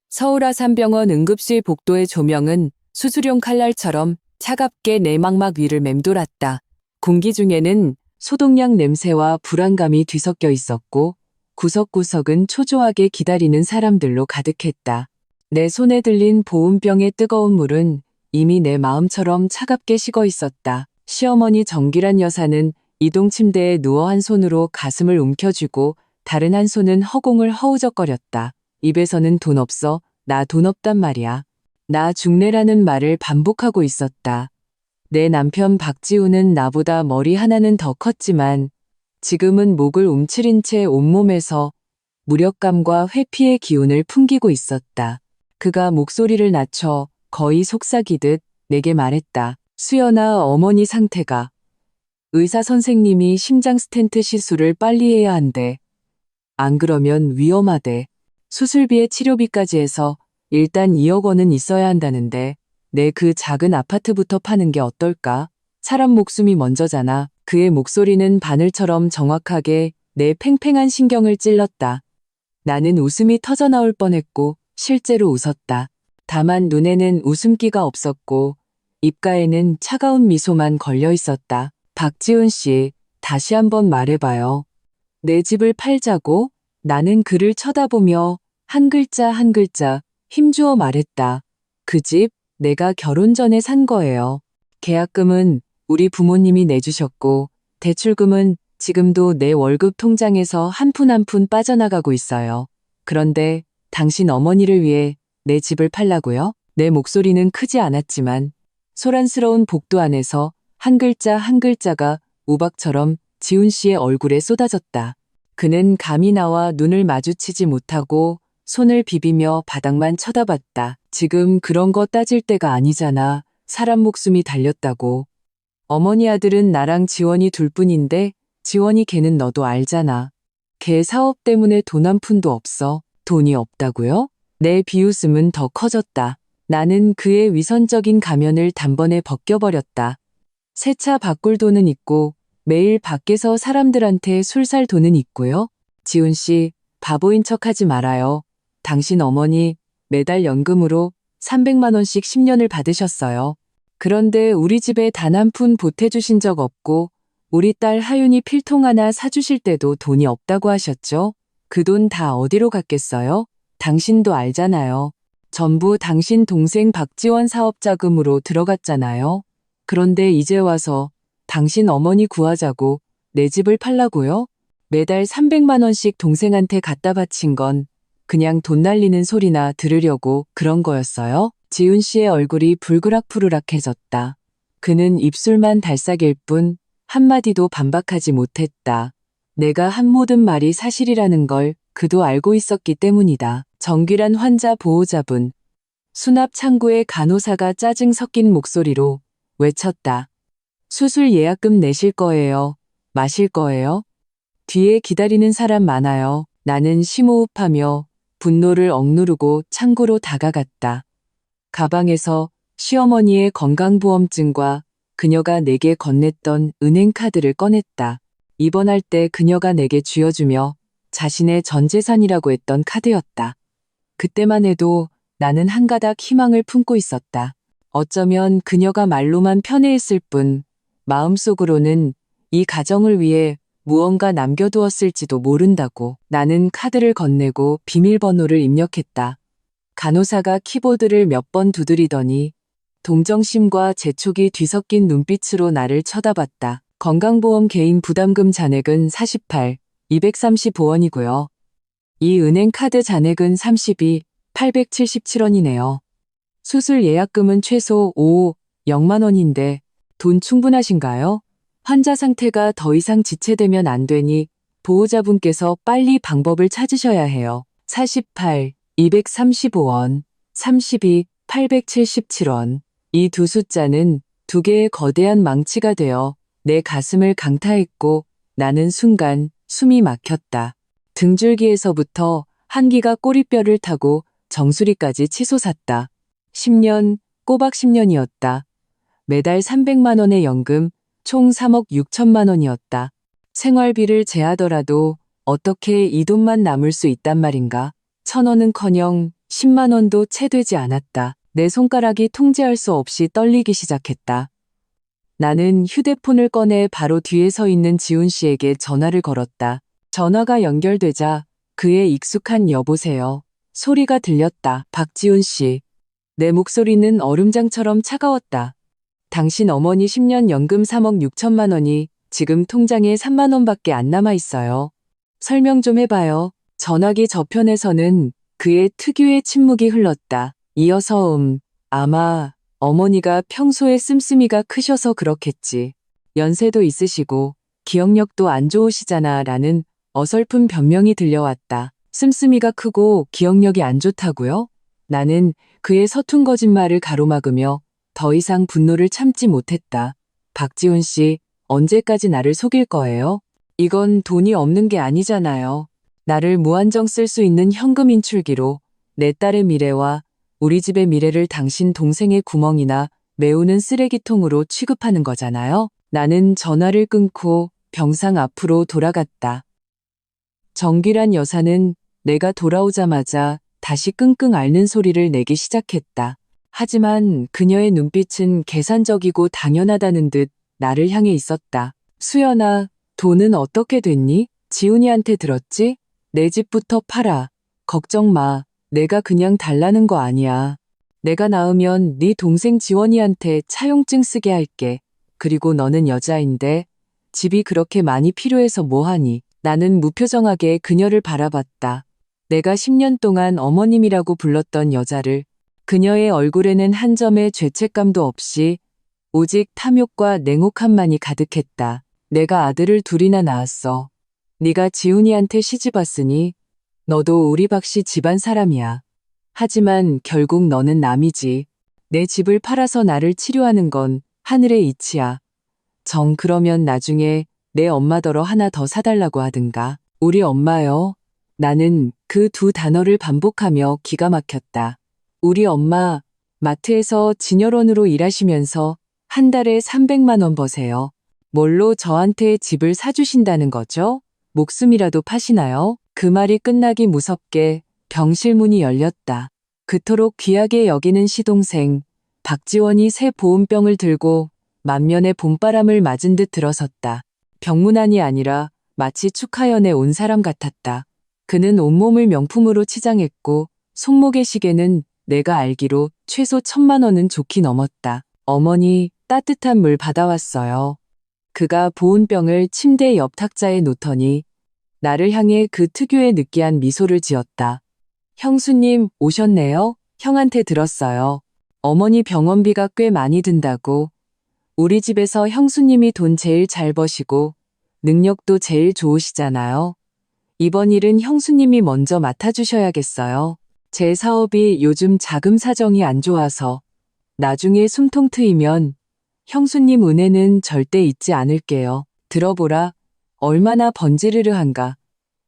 서울 아산병원 응급실 복도의 조명은 수술용 칼날처럼 차갑게 내막막 위를 맴돌았다. 공기 중에는 소독약 냄새와 불안감이 뒤섞여 있었고 구석구석은 초조하게 기다리는 사람들로 가득했다. 내 손에 들린 보온병의 뜨거운 물은 이미 내 마음처럼 차갑게 식어 있었다. 시어머니 정기란 여사는 이동 침대에 누워 한 손으로 가슴을 움켜쥐고 다른 한 손은 허공을 허우적거렸다. 입에서는 돈 없어, 나 돈 없단 말이야. 나 죽내라는 말을 반복하고 있었다. 내 남편 박지우는 나보다 머리 하나는 더 컸지만 지금은 목을 움츠린 채 온몸에서 무력감과 회피의 기운을 풍기고 있었다. 그가 목소리를 낮춰 거의 속삭이듯 내게 말했다. 수연아, 어머니 상태가. 의사 선생님이 심장 스텐트 시술을 빨리 해야 한대. 안 그러면 위험하대. 수술비에 치료비까지 해서 일단 2억 원은 있어야 한다는데 내 그 작은 아파트부터 파는 게 어떨까? 사람 목숨이 먼저잖아. 그의 목소리는 바늘처럼 정확하게 내 팽팽한 신경을 찔렀다. 나는 웃음이 터져나올 뻔했고 실제로 웃었다. 다만 눈에는 웃음기가 없었고 입가에는 차가운 미소만 걸려 있었다. 박지훈 씨, 다시 한번 말해봐요. 내 집을 팔자고? 나는 그를 쳐다보며 한 글자 한 글자 힘주어 말했다. 그 집 내가 결혼 전에 산 거예요. 계약금은 우리 부모님이 내주셨고 대출금은 지금도 내 월급 통장에서 한 푼 한 푼 빠져나가고 있어요. 그런데 당신 어머니를 위해 내 집을 팔라고요? 내 목소리는 크지 않았지만 소란스러운 복도 안에서 한 글자 한 글자가 우박처럼 지훈 씨의 얼굴에 쏟아졌다. 그는 감히 나와 눈을 마주치지 못하고 손을 비비며 바닥만 쳐다봤다. 지금 그런 거 따질 때가 아니잖아. 사람 목숨이 달렸다고. 어머니 아들은 나랑 지원이 둘뿐인데 지원이 걔는 너도 알잖아. 걔 사업 때문에 돈 한 푼도 없어. 돈이 없다고요? 내 비웃음은 더 커졌다. 나는 그의 위선적인 가면을 단번에 벗겨버렸다. 새 차 바꿀 돈은 있고 매일 밖에서 사람들한테 술 살 돈은 있고요. 지훈 씨, 바보인 척하지 말아요. 당신 어머니 매달 연금으로 300만 원씩 10년을 받으셨어요. 그런데 우리 집에 단 한 푼 보태주신 적 없고 우리 딸 하윤이 필통 하나 사주실 때도 돈이 없다고 하셨죠? 그 돈 다 어디로 갔겠어요? 당신도 알잖아요. 전부 당신 동생 박지원 사업 자금으로 들어갔잖아요. 그런데 이제 와서 당신 어머니 구하자고 내 집을 팔라고요? 매달 300만 원씩 동생한테 갖다 바친 건 그냥 돈 날리는 소리나 들으려고 그런 거였어요? 지훈 씨의 얼굴이 불그락푸르락해졌다. 그는 입술만 달싹일 뿐 한마디도 반박하지 못했다. 내가 한 모든 말이 사실이라는 걸 그도 알고 있었기 때문이다. 정규란 환자 보호자분. 수납 창구에 간호사가 짜증 섞인 목소리로 외쳤다. 수술 예약금 내실 거예요? 마실 거예요? 뒤에 기다리는 사람 많아요. 나는 심호흡하며 분노를 억누르고 창구로 다가갔다. 가방에서 시어머니의 건강보험증과 그녀가 내게 건넸던 은행카드를 꺼냈다. 입원할 때 그녀가 내게 쥐어주며 자신의 전 재산이라고 했던 카드였다. 그때만 해도 나는 한 가닥 희망을 품고 있었다. 어쩌면 그녀가 말로만 편애했을 뿐 마음속으로는 이 가정을 위해 무언가 남겨두었을지도 모른다고. 나는 카드를 건네고 비밀번호를 입력했다. 간호사가 키보드를 몇 번 두드리더니 동정심과 재촉이 뒤섞인 눈빛으로 나를 쳐다봤다. 건강보험 개인 부담금 잔액은 48, 235원이고요. 이 은행카드 잔액은 32, 877원이네요. 수술 예약금은 최소 5, 0만 원인데 돈 충분하신가요? 환자 상태가 더 이상 지체되면 안 되니 보호자분께서 빨리 방법을 찾으셔야 해요. 48, 235원, 32, 877원. 이 두 숫자는 두 개의 거대한 망치가 되어 내 가슴을 강타했고 나는 순간 숨이 막혔다. 등줄기에서부터 한기가 꼬리뼈를 타고 정수리까지 치솟았다. 10년, 꼬박 10년이었다. 매달 300만 원의 연금, 총 3억 6천만 원이었다. 생활비를 제하더라도 어떻게 이 돈만 남을 수 있단 말인가? 1,000원은커녕 10만 원도 채 되지 않았다. 내 손가락이 통제할 수 없이 떨리기 시작했다. 나는 휴대폰을 꺼내 바로 뒤에 서 있는 지훈 씨에게 전화를 걸었다. 전화가 연결되자 그의 익숙한 여보세요 소리가 들렸다. 박지훈 씨. 내 목소리는 얼음장처럼 차가웠다. 당신 어머니 10년 연금 3억 6천만 원이 지금 통장에 3만 원밖에 안 남아 있어요. 설명 좀 해봐요. 전화기 저편에서는 그의 특유의 침묵이 흘렀다. 이어서 아마 어머니가 평소에 씀씀이가 크셔서 그렇겠지. 연세도 있으시고 기억력도 안 좋으시잖아 라는 어설픈 변명이 들려왔다. 씀씀이가 크고 기억력이 안 좋다고요? 나는 그의 서툰 거짓말을 가로막으며 더 이상 분노를 참지 못했다. 박지훈 씨, 언제까지 나를 속일 거예요? 이건 돈이 없는 게 아니잖아요. 나를 무한정 쓸 수 있는 현금 인출기로 내 딸의 미래와 우리 집의 미래를 당신 동생의 구멍이나 메우는 쓰레기통으로 취급하는 거잖아요. 나는 전화를 끊고 병상 앞으로 돌아갔다. 정귀란 여사는 내가 돌아오자마자 다시 끙끙 앓는 소리를 내기 시작했다. 하지만 그녀의 눈빛은 계산적이고 당연하다는 듯 나를 향해 있었다. 수연아, 돈은 어떻게 됐니? 지훈이한테 들었지? 내 집부터 팔아. 걱정 마. 내가 그냥 달라는 거 아니야. 내가 낳으면 네 동생 지원이한테 차용증 쓰게 할게. 그리고 너는 여자인데 집이 그렇게 많이 필요해서 뭐하니? 나는 무표정하게 그녀를 바라봤다. 내가 10년 동안 어머님이라고 불렀던 여자를 그녀의 얼굴에는 한 점의 죄책감도 없이 오직 탐욕과 냉혹함만이 가득했다. 내가 아들을 둘이나 낳았어. 네가 지훈이한테 시집 왔으니 너도 우리 박씨 집안 사람이야. 하지만 결국 너는 남이지. 내 집을 팔아서 나를 치료하는 건 하늘의 이치야. 그러면 나중에 내 엄마더러 하나 더 사달라고 하든가. 우리 엄마요. 나는 그 두 단어를 반복하며 기가 막혔다. 우리 엄마, 마트에서 진열원으로 일하시면서 한 달에 300만 원 버세요. 뭘로 저한테 집을 사주신다는 거죠? 목숨이라도 파시나요? 그 말이 끝나기 무섭게 병실문이 열렸다. 그토록 귀하게 여기는 시동생 박지원이 새 보온병을 들고 만면에 봄바람을 맞은 듯 들어섰다. 병문안이 아니라 마치 축하연에 온 사람 같았다. 그는 온몸을 명품으로 치장했고 손목의 시계는 내가 알기로 최소 1,000만 원은 좋게 넘었다. 어머니, 따뜻한 물 받아왔어요. 그가 보온병을 침대 옆 탁자에 놓더니 나를 향해 그 특유의 느끼한 미소를 지었다. 형수님 오셨네요. 형한테 들었어요. 어머니 병원비가 꽤 많이 든다고. 우리 집에서 형수님이 돈 제일 잘 버시고 능력도 제일 좋으시잖아요. 이번 일은 형수님이 먼저 맡아주셔야겠어요. 제 사업이 요즘 자금 사정이 안 좋아서 나중에 숨통 트이면 형수님 은혜는 절대 잊지 않을게요. 들어보라. 얼마나 번지르르한가.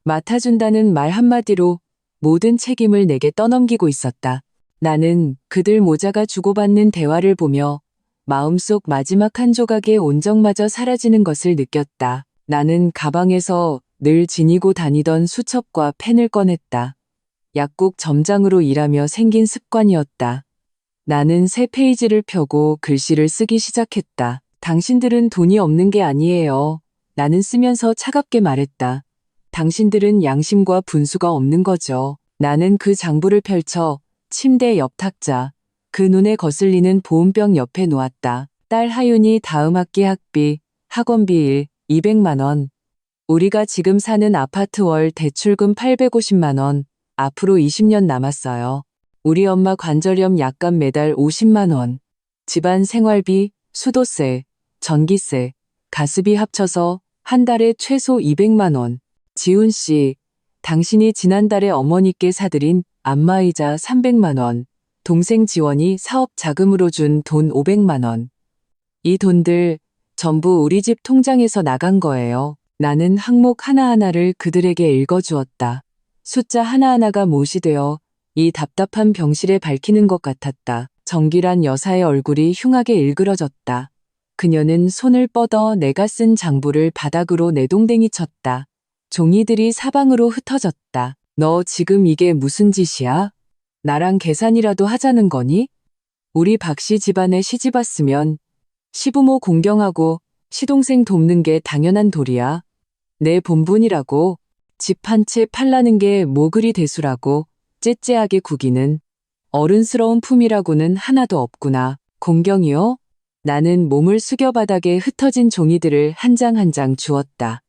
맡아준다는 말 한마디로 모든 책임을 내게 떠넘기고 있었다. 나는 그들 모자가 주고받는 대화를 보며 마음속 마지막 한 조각의 온정마저 사라지는 것을 느꼈다. 나는 가방에서 늘 지니고 다니던 수첩과 펜을 꺼냈다. 약국 점장으로 일하며 생긴 습관이었다. 나는 새 페이지를 펴고 글씨를 쓰기 시작했다. 당신들은 돈이 없는 게 아니에요. 나는 쓰면서 차갑게 말했다. 당신들은 양심과 분수가 없는 거죠. 나는 그 장부를 펼쳐 침대 옆 탁자, 그 눈에 거슬리는 보온병 옆에 놓았다. 딸 하윤이 다음 학기 학비, 학원비 200만 원. 우리가 지금 사는 아파트 월 대출금 850만 원. 앞으로 20년 남았어요. 우리 엄마 관절염 약값 매달 50만 원. 집안 생활비, 수도세, 전기세, 가스비 합쳐서 한 달에 최소 200만 원. 지훈 씨, 당신이 지난달에 어머니께 사드린 안마의자 300만 원. 동생 지원이 사업 자금으로 준 돈 500만 원. 이 돈들 전부 우리 집 통장에서 나간 거예요. 나는 항목 하나하나를 그들에게 읽어주었다. 숫자 하나하나가 못이 되어 이 답답한 병실에 밝히는 것 같았다. 정길한 여사의 얼굴이 흉하게 일그러졌다. 그녀는 손을 뻗어 내가 쓴 장부를 바닥으로 내동댕이 쳤다. 종이들이 사방으로 흩어졌다. 너 지금 이게 무슨 짓이야? 나랑 계산이라도 하자는 거니? 우리 박씨 집안에 시집 왔으면 시부모 공경하고 시동생 돕는 게 당연한 도리야. 내 본분이라고. 집 한 채 팔라는 게 뭐 그리 대수라고 째째하게 구기는 어른스러운 품이라고는 하나도 없구나. 공경이요? 나는 몸을 숙여 바닥에 흩어진 종이들을 한 장 한 장 주었다.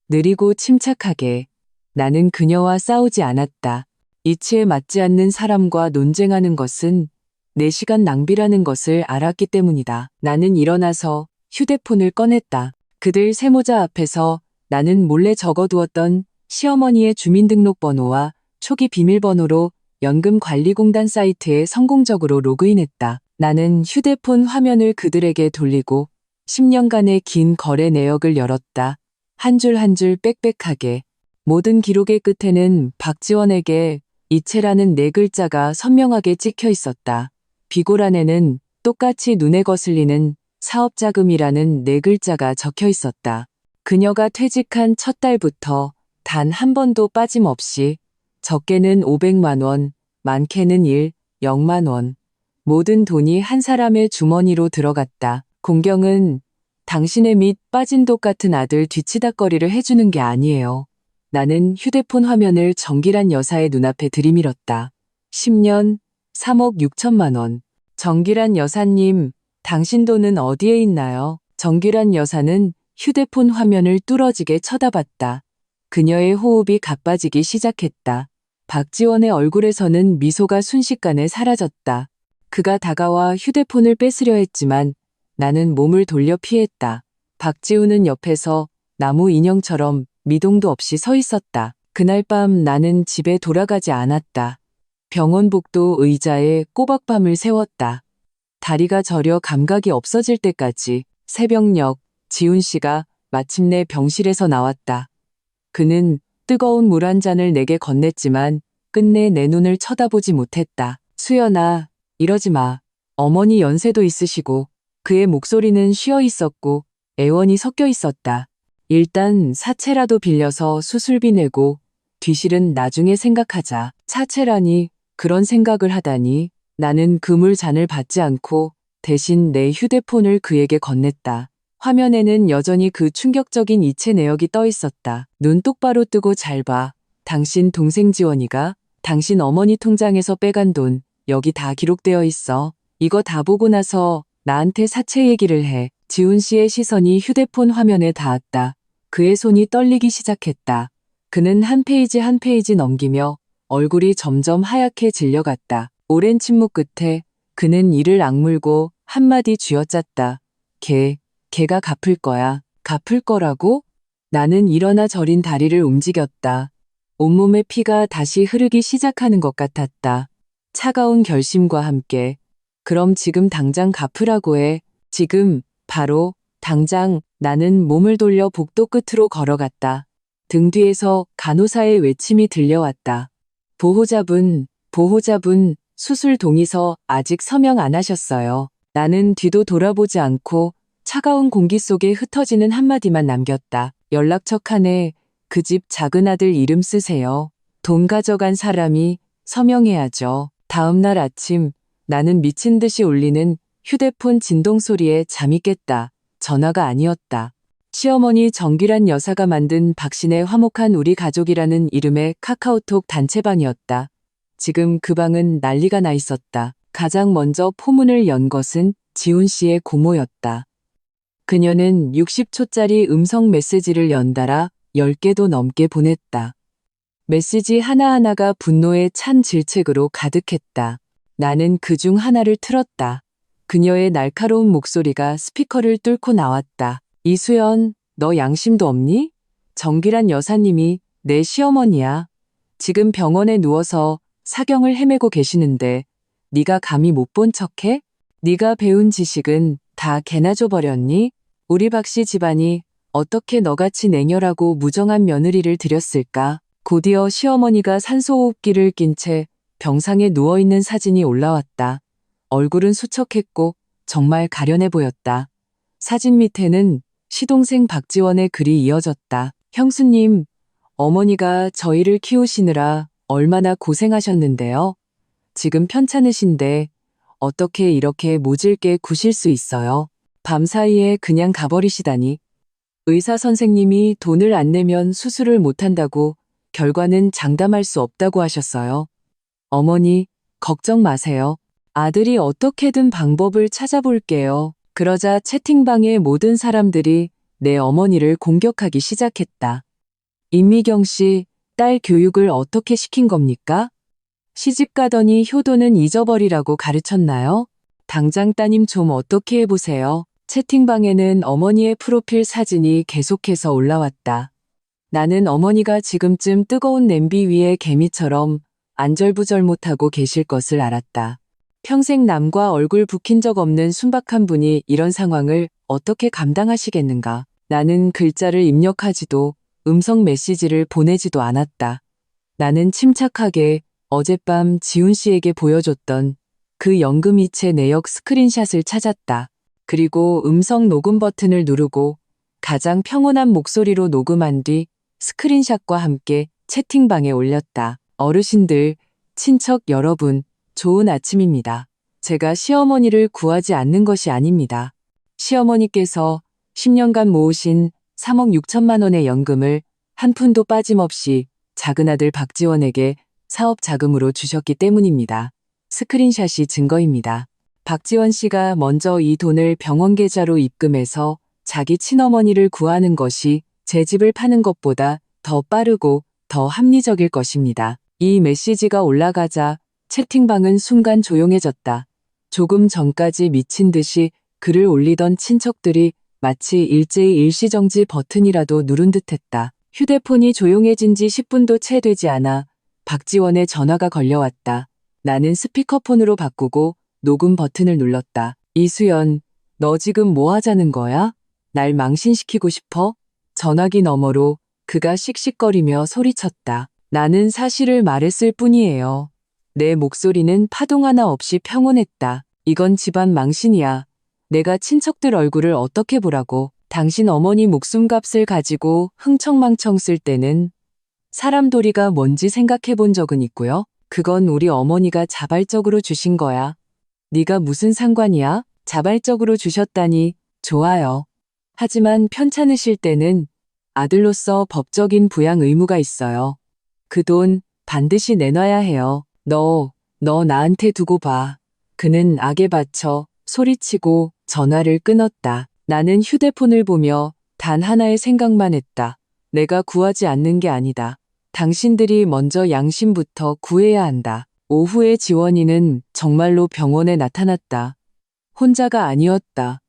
느리고 침착하게. 나는 그녀와 싸우지 않았다. 이치에 맞지 않는 사람과 논쟁하는 것은 내 시간 낭비라는 것을 알았기 때문이다. 나는 일어나서 휴대폰을 꺼냈다. 그들 세모자 앞에서 나는 몰래 적어두었던 시어머니의 주민등록번호와 초기 비밀번호로 연금관리공단 사이트에 성공적으로 로그인했다. 나는 휴대폰 화면을 그들에게 돌리고 10년간의 긴 거래 내역을 열었다. 한 줄 한 줄 빽빽하게. 모든 기록의 끝에는 박지원에게 이체라는 네 글자가 선명하게 찍혀 있었다. 비고란에는 똑같이 눈에 거슬리는 사업자금이라는 네 글자가 적혀 있었다. 그녀가 퇴직한 첫 달부터 단 한 번도 빠짐없이 적게는 500만 원, 많게는 0만 원. 모든 돈이 한 사람의 주머니로 들어갔다. 공경은 당신의 밑 빠진 독 같은 아들 뒤치다꺼리를 해주는 게 아니에요. 나는 휴대폰 화면을 정기란 여사의 눈앞에 들이밀었다. 10년, 3억 6천만 원. 정기란 여사님, 당신 돈은 어디에 있나요? 정기란 여사는 휴대폰 화면을 뚫어지게 쳐다봤다. 그녀의 호흡이 가빠지기 시작했다. 박지원의 얼굴에서는 미소가 순식간에 사라졌다. 그가 다가와 휴대폰을 뺏으려 했지만 나는 몸을 돌려 피했다. 박지우는 옆에서 나무 인형처럼 미동도 없이 서 있었다. 그날 밤 나는 집에 돌아가지 않았다. 병원 복도 의자에 꼬박밤을 새웠다. 다리가 저려 감각이 없어질 때까지. 새벽녘 지훈 씨가 마침내 병실에서 나왔다. 그는 뜨거운 물 한 잔을 내게 건넸지만 끝내 내 눈을 쳐다보지 못했다. 수연아, 이러지 마. 어머니 연세도 있으시고. 그의 목소리는 쉬어 있었고 애원이 섞여 있었다. 일단 사채라도 빌려서 수술비 내고 뒤실은 나중에 생각하자. 사채라니, 그런 생각을 하다니. 나는 그물잔을 받지 않고 대신 내 휴대폰을 그에게 건넸다. 화면에는 여전히 그 충격적인 이체 내역이 떠 있었다. 눈 똑바로 뜨고 잘 봐. 당신 동생 지원이가 당신 어머니 통장에서 빼간 돈 여기 다 기록되어 있어. 이거 다 보고 나서 나한테 사채 얘기를 해. 지훈 씨의 시선이 휴대폰 화면에 닿았다. 그의 손이 떨리기 시작했다. 그는 한 페이지 한 페이지 넘기며 얼굴이 점점 하얗게 질려갔다. 오랜 침묵 끝에 그는 이를 악물고 한마디 쥐어짰다. 걔가 갚을 거야. 갚을 거라고? 나는 일어나 저린 다리를 움직였다. 온몸에 피가 다시 흐르기 시작하는 것 같았다. 차가운 결심과 함께. 그럼 지금 당장 갚으라고 해. 지금, 바로, 당장. 나는 몸을 돌려 복도 끝으로 걸어갔다. 등 뒤에서 간호사의 외침이 들려왔다. 보호자분, 수술 동의서 아직 서명 안 하셨어요. 나는 뒤도 돌아보지 않고 차가운 공기 속에 흩어지는 한마디만 남겼다. 연락처 칸에 그 집 작은 아들 이름 쓰세요. 돈 가져간 사람이 서명해야죠. 다음 날 아침 나는 미친 듯이 울리는 휴대폰 진동 소리에 잠이 깼다. 전화가 아니었다. 시어머니 정기란 여사가 만든 박신의 화목한 우리 가족이라는 이름의 카카오톡 단체방이었다. 지금 그 방은 난리가 나 있었다. 가장 먼저 포문을 연 것은 지훈 씨의 고모였다. 그녀는 60초짜리 음성 메시지를 연달아 10개도 넘게 보냈다. 메시지 하나하나가 분노에 찬 질책으로 가득했다. 나는 그중 하나를 틀었다. 그녀의 날카로운 목소리가 스피커를 뚫고 나왔다. 이수연, 너 양심도 없니? 정기란 여사님이 내 시어머니야. 지금 병원에 누워서 사경을 헤매고 계시는데 네가 감히 못 본 척해? 네가 배운 지식은 다 개나 줘버렸니? 우리 박씨 집안이 어떻게 너같이 냉혈하고 무정한 며느리를 들였을까? 곧이어 시어머니가 산소호흡기를 낀 채 병상에 누워있는 사진이 올라왔다. 얼굴은 수척했고 정말 가련해 보였다. 사진 밑에는 시동생 박지원의 글이 이어졌다. 형수님, 어머니가 저희를 키우시느라 얼마나 고생하셨는데요. 지금 편찮으신데 어떻게 이렇게 모질게 구실 수 있어요? 밤사이에 그냥 가버리시다니. 의사 선생님이 돈을 안 내면 수술을 못한다고 결과는 장담할 수 없다고 하셨어요. 어머니, 걱정 마세요. 아들이 어떻게든 방법을 찾아볼게요. 그러자 채팅방의 모든 사람들이 내 어머니를 공격하기 시작했다. 임미경 씨, 딸 교육을 어떻게 시킨 겁니까? 시집 가더니 효도는 잊어버리라고 가르쳤나요? 당장 따님 좀 어떻게 해보세요. 채팅방에는 어머니의 프로필 사진이 계속해서 올라왔다. 나는 어머니가 지금쯤 뜨거운 냄비 위에 개미처럼 안절부절 못하고 계실 것을 알았다. 평생 남과 얼굴 붉힌 적 없는 순박한 분이 이런 상황을 어떻게 감당하시겠는가. 나는 글자를 입력하지도 음성 메시지를 보내지도 않았다. 나는 침착하게 어젯밤 지훈 씨에게 보여줬던 그 연금이체 내역 스크린샷을 찾았다. 그리고 음성 녹음 버튼을 누르고 가장 평온한 목소리로 녹음한 뒤 스크린샷과 함께 채팅방에 올렸다. 어르신들, 친척 여러분, 좋은 아침입니다. 제가 시어머니를 구하지 않는 것이 아닙니다. 시어머니께서 10년간 모으신 3억 6천만 원의 연금을 한 푼도 빠짐없이 작은아들 박지원에게 사업 자금으로 주셨기 때문입니다. 스크린샷이 증거입니다. 박지원 씨가 먼저 이 돈을 병원 계좌로 입금해서 자기 친어머니를 구하는 것이 제 집을 파는 것보다 더 빠르고 더 합리적일 것입니다. 이 메시지가 올라가자 채팅방은 순간 조용해졌다. 조금 전까지 미친 듯이 글을 올리던 친척들이 마치 일제히 일시정지 버튼이라도 누른 듯했다. 휴대폰이 조용해진 지 10분도 채 되지 않아 박지원의 전화가 걸려왔다. 나는 스피커폰으로 바꾸고 녹음 버튼을 눌렀다. 이수연, 너 지금 뭐 하자는 거야? 날 망신시키고 싶어? 전화기 너머로 그가 씩씩거리며 소리쳤다. 나는 사실을 말했을 뿐이에요. 내 목소리는 파동 하나 없이 평온했다. 이건 집안 망신이야. 내가 친척들 얼굴을 어떻게 보라고. 당신 어머니 목숨값을 가지고 흥청망청 쓸 때는 사람 도리가 뭔지 생각해 본 적은 있고요. 그건 우리 어머니가 자발적으로 주신 거야. 네가 무슨 상관이야? 자발적으로 주셨다니 좋아요. 하지만 편찮으실 때는 아들로서 법적인 부양 의무가 있어요. 그 돈 반드시 내놔야 해요. 너 나한테 두고 봐. 그는 악에 받쳐 소리치고 전화를 끊었다. 나는 휴대폰을 보며 단 하나의 생각만 했다. 내가 구하지 않는 게 아니다. 당신들이 먼저 양심부터 구해야 한다. 오후에 지원이는 정말로 병원에 나타났다. 혼자가 아니었다.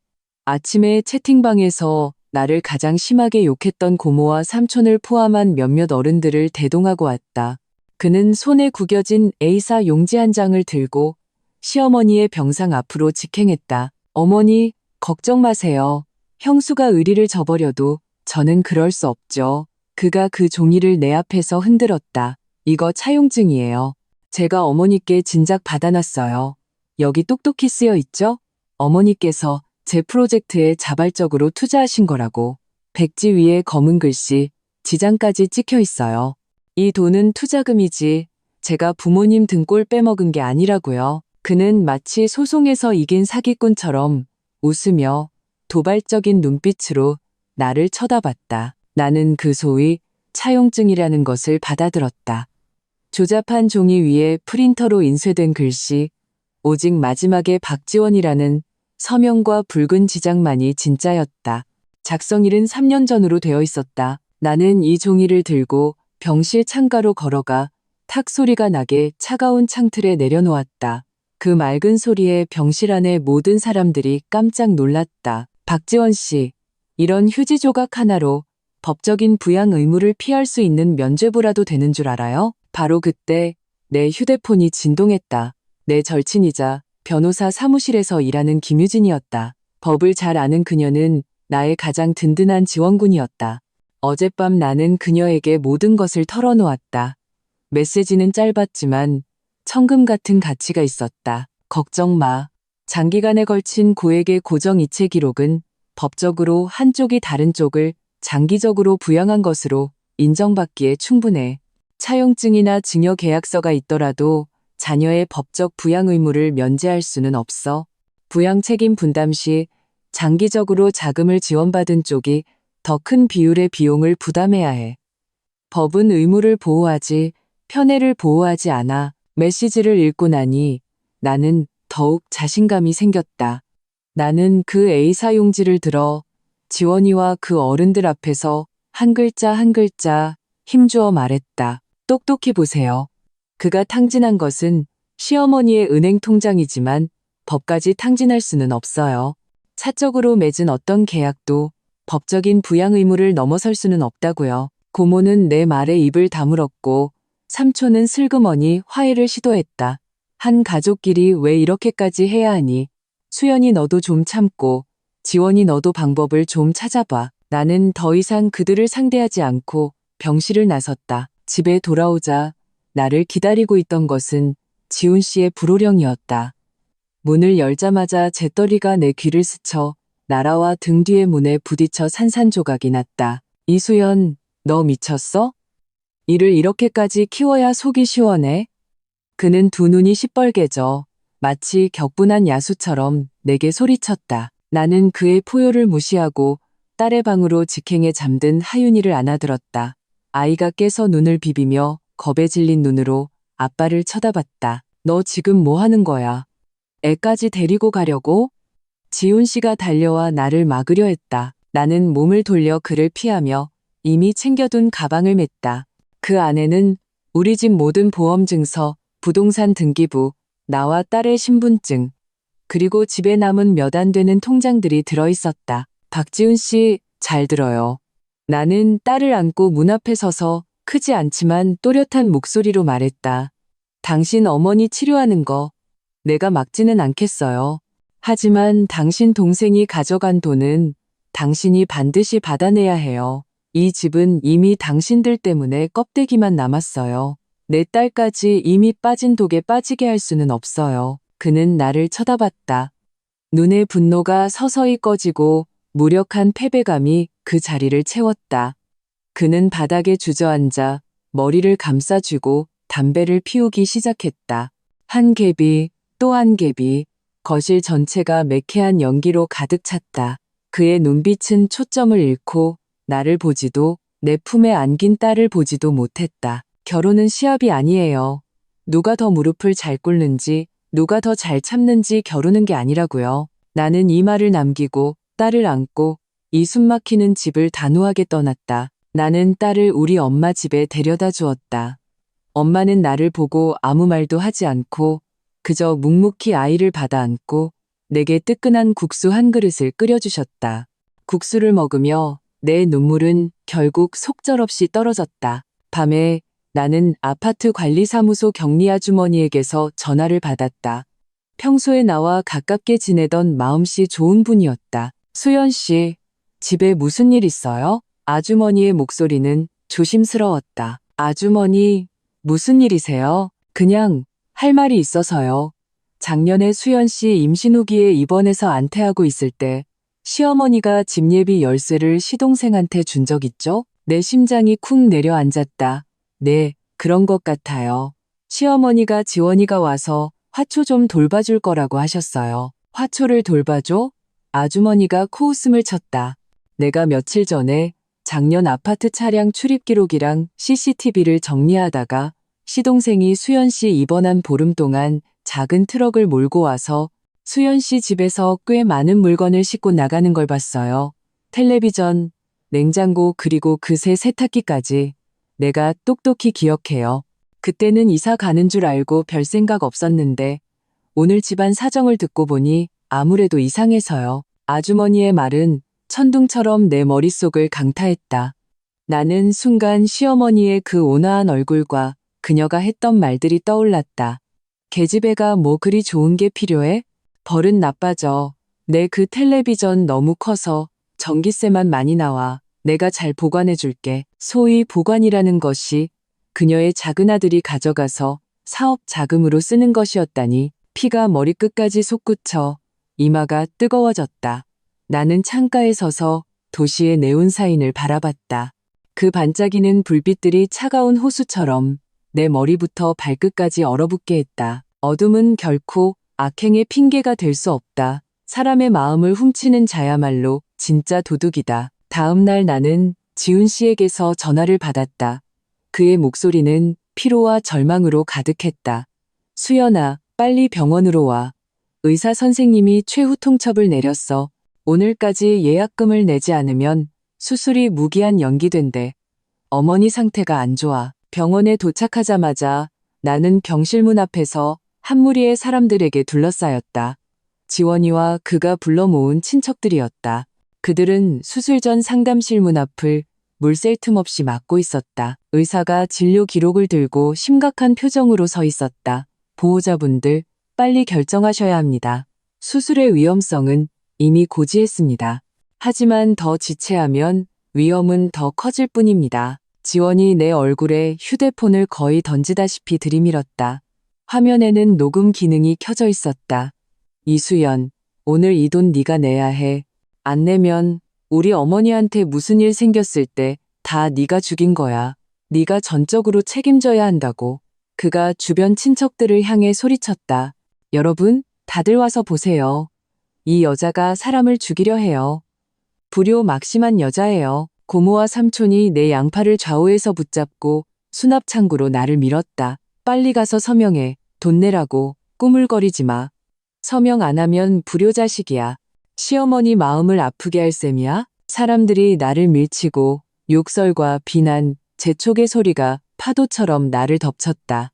아침에 채팅방에서 나를 가장 심하게 욕했던 고모와 삼촌을 포함한 몇몇 어른들을 대동하고 왔다. 그는 손에 구겨진 A사 용지 한 장을 들고 시어머니의 병상 앞으로 직행했다. 어머니, 걱정 마세요. 형수가 의리를 저버려도 저는 그럴 수 없죠. 그가 그 종이를 내 앞에서 흔들었다. 이거 차용증이에요. 제가 어머니께 진작 받아놨어요. 여기 똑똑히 쓰여 있죠? 어머니께서 제 프로젝트에 자발적으로 투자하신 거라고. 백지 위에 검은 글씨, 지장까지 찍혀 있어요. 이 돈은 투자금이지 제가 부모님 등골 빼먹은 게 아니라고요. 그는 마치 소송에서 이긴 사기꾼처럼 웃으며 도발적인 눈빛으로 나를 쳐다봤다. 나는 그 소위 차용증이라는 것을 받아들었다. 조잡한 종이 위에 프린터로 인쇄된 글씨, 오직 마지막에 박지원이라는 서명과 붉은 지장만이 진짜였다. 작성일은 3년 전으로 되어 있었다. 나는 이 종이를 들고 병실 창가로 걸어가 탁 소리가 나게 차가운 창틀에 내려놓았다. 그 맑은 소리에 병실 안의 모든 사람들이 깜짝 놀랐다. 박지원 씨, 이런 휴지 조각 하나로 법적인 부양 의무를 피할 수 있는 면죄부라도 되는 줄 알아요? 바로 그때 내 휴대폰이 진동했다. 내 절친이자 변호사 사무실에서 일하는 김유진이었다. 법을 잘 아는 그녀는 나의 가장 든든한 지원군이었다. 어젯밤 나는 그녀에게 모든 것을 털어놓았다. 메시지는 짧았지만 천금 같은 가치가 있었다. 걱정 마. 장기간에 걸친 고액의 고정 이체 기록은 법적으로 한쪽이 다른 쪽을 장기적으로 부양한 것으로 인정받기에 충분해. 차용증이나 증여계약서가 있더라도 자녀의 법적 부양 의무를 면제할 수는 없어. 부양 책임 분담 시 장기적으로 자금을 지원받은 쪽이 더 큰 비율의 비용을 부담해야 해. 법은 의무를 보호하지 편애를 보호하지 않아. 메시지를 읽고 나니 나는 더욱 자신감이 생겼다. 나는 그 A사 용지를 들어 지원이와 그 어른들 앞에서 한 글자 한 글자 힘주어 말했다. 똑똑히 보세요. 그가 탕진한 것은 시어머니의 은행 통장이지만 법까지 탕진할 수는 없어요. 사적으로 맺은 어떤 계약도 법적인 부양 의무를 넘어설 수는 없다고요. 고모는 내 말에 입을 다물었고 삼촌은 슬그머니 화해를 시도했다. 한 가족끼리 왜 이렇게까지 해야 하니? 수연이 너도 좀 참고 지원이 너도 방법을 좀 찾아봐. 나는 더 이상 그들을 상대하지 않고 병실을 나섰다. 집에 돌아오자 나를 기다리고 있던 것은 지훈 씨의 불호령이었다. 문을 열자마자 재떨이가 내 귀를 스쳐 날아와 등 뒤의 문에 부딪혀 산산조각이 났다. 이수연, 너 미쳤어? 이를 이렇게까지 키워야 속이 시원해? 그는 두 눈이 시뻘개져 마치 격분한 야수처럼 내게 소리쳤다. 나는 그의 포효를 무시하고 딸의 방으로 직행에 잠든 하윤이를 안아들었다. 아이가 깨서 눈을 비비며 겁에 질린 눈으로 아빠를 쳐다봤다. 너 지금 뭐 하는 거야? 애까지 데리고 가려고? 지훈 씨가 달려와 나를 막으려 했다. 나는 몸을 돌려 그를 피하며 이미 챙겨둔 가방을 맸다. 그 안에는 우리 집 모든 보험 증서, 부동산 등기부, 나와 딸의 신분증, 그리고 집에 남은 몇 안 되는 통장들이 들어있었다. 박지훈 씨, 잘 들어요. 나는 딸을 안고 문 앞에 서서 크지 않지만 또렷한 목소리로 말했다. 당신 어머니 치료하는 거 내가 막지는 않겠어요. 하지만 당신 동생이 가져간 돈은 당신이 반드시 받아내야 해요. 이 집은 이미 당신들 때문에 껍데기만 남았어요. 내 딸까지 이미 빠진 독에 빠지게 할 수는 없어요. 그는 나를 쳐다봤다. 눈의 분노가 서서히 꺼지고 무력한 패배감이 그 자리를 채웠다. 그는 바닥에 주저앉아 머리를 감싸쥐고 담배를 피우기 시작했다. 한 갭이 또 한 갭이 거실 전체가 매캐한 연기로 가득 찼다. 그의 눈빛은 초점을 잃고 나를 보지도 내 품에 안긴 딸을 보지도 못했다. 결혼은 시합이 아니에요. 누가 더 무릎을 잘 꿇는지 누가 더 잘 참는지 겨루는 게 아니라고요. 나는 이 말을 남기고 딸을 안고 이 숨막히는 집을 단호하게 떠났다. 나는 딸을 우리 엄마 집에 데려다 주었다. 엄마는 나를 보고 아무 말도 하지 않고 그저 묵묵히 아이를 받아 안고 내게 뜨끈한 국수 한 그릇을 끓여주셨다. 국수를 먹으며 내 눈물은 결국 속절없이 떨어졌다. 밤에 나는 아파트 관리사무소 격리 아주머니에게서 전화를 받았다. 평소에 나와 가깝게 지내던 마음씨 좋은 분이었다. 수연 씨, 집에 무슨 일 있어요? 아주머니의 목소리는 조심스러웠다. 아주머니, 무슨 일이세요? 그냥 할 말이 있어서요. 작년에 수연 씨 임신 후기에 입원해서 안퇴하고 있을 때 시어머니가 집 예비 열쇠를 시동생한테 준 적 있죠? 내 심장이 쿵 내려앉았다. 네, 그런 것 같아요. 시어머니가 지원이가 와서 화초 좀 돌봐줄 거라고 하셨어요. 화초를 돌봐줘? 아주머니가 코웃음을 쳤다. 내가 며칠 전에 작년 아파트 차량 출입 기록이랑 CCTV를 정리하다가 시동생이 수연 씨 입원한 보름 동안 작은 트럭을 몰고 와서 수연 씨 집에서 꽤 많은 물건을 싣고 나가는 걸 봤어요. 텔레비전, 냉장고 그리고 그새 세탁기까지. 내가 똑똑히 기억해요. 그때는 이사 가는 줄 알고 별 생각 없었는데 오늘 집안 사정을 듣고 보니 아무래도 이상해서요. 아주머니의 말은 천둥처럼 내 머릿속을 강타했다. 나는 순간 시어머니의 그 온화한 얼굴과 그녀가 했던 말들이 떠올랐다. 계집애가 뭐 그리 좋은 게 필요해? 버릇 나빠져. 내 그 텔레비전 너무 커서 전기세만 많이 나와. 내가 잘 보관해 줄게. 소위 보관이라는 것이 그녀의 작은 아들이 가져가서 사업 자금으로 쓰는 것이었다니 피가 머리끝까지 솟구쳐 이마가 뜨거워졌다. 나는 창가에 서서 도시의 네온사인을 바라봤다. 그 반짝이는 불빛들이 차가운 호수처럼 내 머리부터 발끝까지 얼어붙게 했다. 어둠은 결코 악행의 핑계가 될 수 없다. 사람의 마음을 훔치는 자야말로 진짜 도둑이다. 다음 날 나는 지훈 씨에게서 전화를 받았다. 그의 목소리는 피로와 절망으로 가득했다. 수연아, 빨리 병원으로 와. 의사 선생님이 최후 통첩을 내렸어. 오늘까지 예약금을 내지 않으면 수술이 무기한 연기된대. 어머니 상태가 안 좋아. 병원에 도착하자마자 나는 병실 문 앞에서 한 무리의 사람들에게 둘러싸였다. 지원이와 그가 불러 모은 친척들이었다. 그들은 수술 전 상담실 문 앞을 물샐 틈 없이 막고 있었다. 의사가 진료 기록을 들고 심각한 표정으로 서 있었다. 보호자분들, 빨리 결정하셔야 합니다. 수술의 위험성은 이미 고지했습니다. 하지만 더 지체하면 위험은 더 커질 뿐입니다. 지원이 내 얼굴에 휴대폰을 거의 던지다시피 들이밀었다. 화면에는 녹음 기능이 켜져 있었다. 이수연, 오늘 이 돈 네가 내야 해. 안 내면 우리 어머니한테 무슨 일 생겼을 때 다 네가 죽인 거야. 네가 전적으로 책임져야 한다고. 그가 주변 친척들을 향해 소리쳤다. 여러분, 다들 와서 보세요. 이 여자가 사람을 죽이려 해요. 불효 막심한 여자예요. 고모와 삼촌이 내 양팔을 좌우에서 붙잡고 수납창구로 나를 밀었다. 빨리 가서 서명해. 돈 내라고. 꾸물거리지 마. 서명 안 하면 불효자식이야. 시어머니 마음을 아프게 할 셈이야? 사람들이 나를 밀치고 욕설과 비난, 재촉의 소리가 파도처럼 나를 덮쳤다.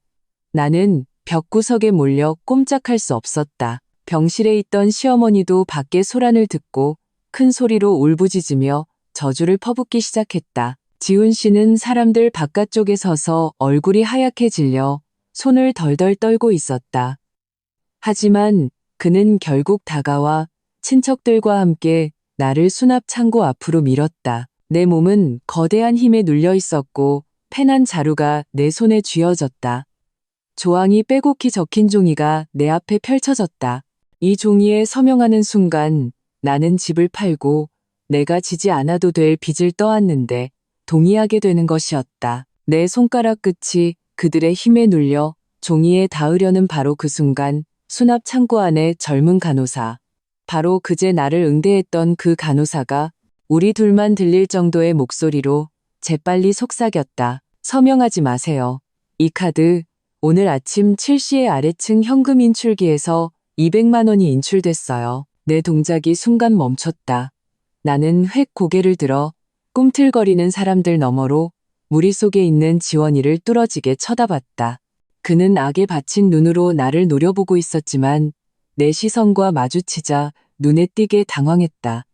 나는 벽구석에 몰려 꼼짝할 수 없었다. 병실에 있던 시어머니도 밖에 소란을 듣고 큰 소리로 울부짖으며 저주를 퍼붓기 시작했다. 지훈 씨는 사람들 바깥쪽에 서서 얼굴이 하얗게 질려 손을 덜덜 떨고 있었다. 하지만 그는 결국 다가와 친척들과 함께 나를 수납 창고 앞으로 밀었다. 내 몸은 거대한 힘에 눌려 있었고 펜한 자루가 내 손에 쥐어졌다. 조항이 빼곡히 적힌 종이가 내 앞에 펼쳐졌다. 이 종이에 서명하는 순간 나는 집을 팔고 내가 지지 않아도 될 빚을 떠안는데 동의하게 되는 것이었다. 내 손가락 끝이 그들의 힘에 눌려 종이에 닿으려는 바로 그 순간 수납 창고 안에 젊은 간호사, 바로 그제 나를 응대했던 그 간호사가 우리 둘만 들릴 정도의 목소리로 재빨리 속삭였다. 서명하지 마세요. 이 카드 오늘 아침 7시에 아래층 현금 인출기에서 200만 원이 인출됐어요. 내 동작이 순간 멈췄다. 나는 획 고개를 들어 꿈틀거리는 사람들 너머로 무리 속에 있는 지원이를 뚫어지게 쳐다봤다. 그는 악에 받친 눈으로 나를 노려보고 있었지만 내 시선과 마주치자 눈에 띄게 당황했다.